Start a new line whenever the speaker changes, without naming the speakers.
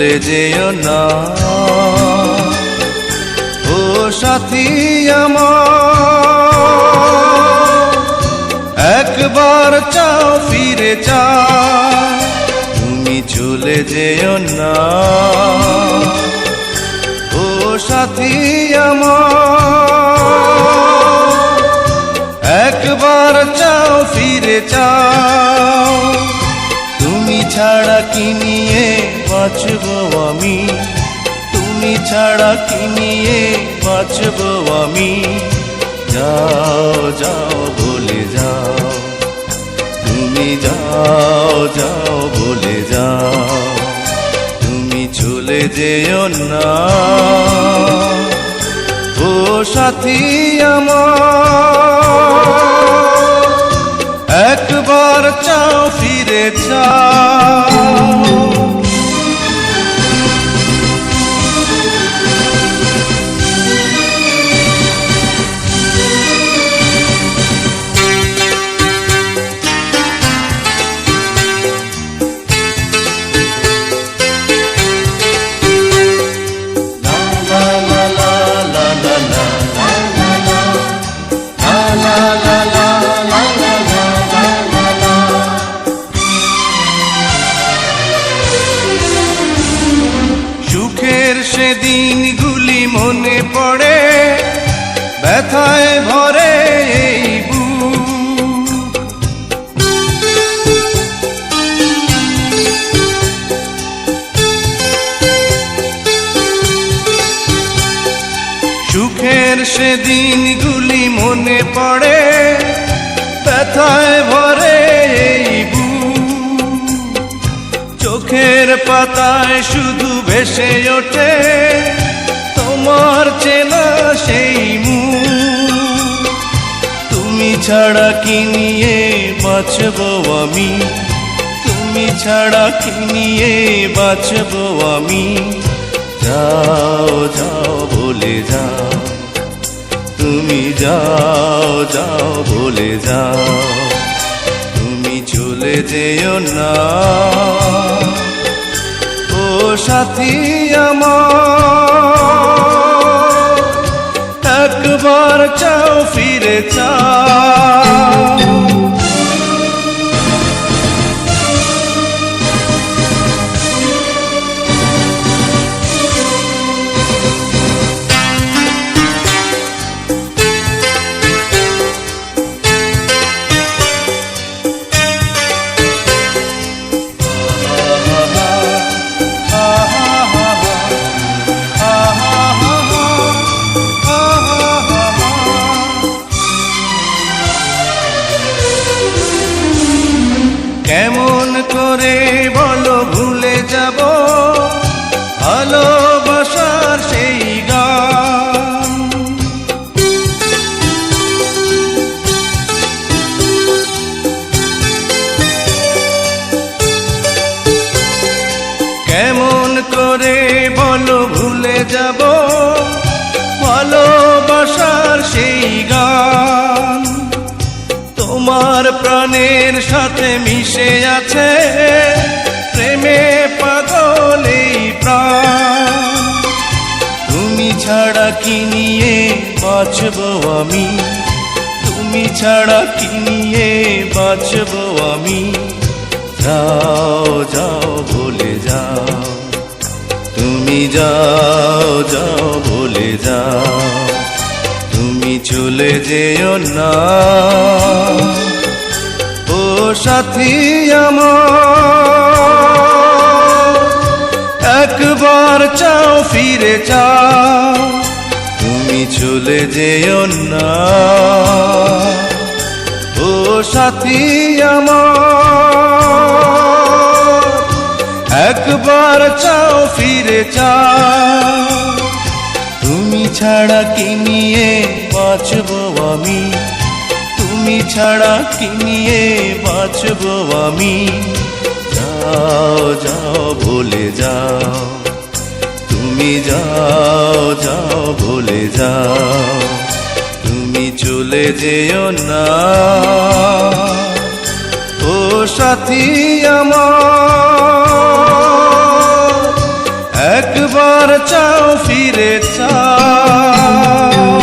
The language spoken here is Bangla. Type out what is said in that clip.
চলে যেও না। ও সাথী আমার, একবার চাও ফিরে চাও, তুমি চলে যেও না। ও সাথী আমার, একবার চাও ফিরে চাও, তুমি ছাড়া কি নিয়ে বাঁচব আমি, তুমি ছাড়া কি নিয়ে বাঁচব আমি। যাও যাও বলে যাও, তুমি যাও যাও বলে যাও, তুমি চলে যেও না। ও সাথী আমার, একবার চাও ফিরে চাও। সুখের সেদিনগুলি মনে পড়ে, ব্যথায় ভরে এই বুক। সুখের সেদিনগুলি মনে পড়ে, ব্যথায় ভরে এই বুক। চোখের পাতায় শুধু ভেসে ওঠে তোমার চেনা সেই মুখ। তুমি ছাড়া কি নিয়ে বাঁচব আমি, তুমি ছাড়া কি নিয়ে বাঁচব আমি। যাও যাও বলে যাও, তুমি যাও যাও বলে যাও, তুমি চলে যেও না। ও সাথী আমার, একবার চাও ফিরে চাও। কেমন করে বলো ভুলে যাব ভালোবাসার সেই গান। কেমন করে বলো ভুলে যাব ভালোবাসার সেই গান। তোমার প্রাণের সাথে মিশে আছে প্রেমে পাগল এই প্রাণ। তুমি ছাড়া কি নিয়ে বাঁচব আমি, তুমি ছাড়া কি নিয়ে বাঁচব আমি। যাও যাও বলে যাও, তুমি যাও যাও বলে যাও, তুমি চলে যেও না। ও সাথী আমার, একবার চাও ফিরে চাও, তুমি চলে যেও না। ও সাথী আমার, একবার চাও ফিরে চাও, তুমি ছাড়া কি নিয়ে বাঁচব আমি, তুমি ছাড়া কি নিয়ে বাঁচব আমি। যাও যাও বলে যাও, তুমি যাও যাও বলে যাও, তুমি চলে যেও না। ও সাথী আমার, চাও ফিরে চাও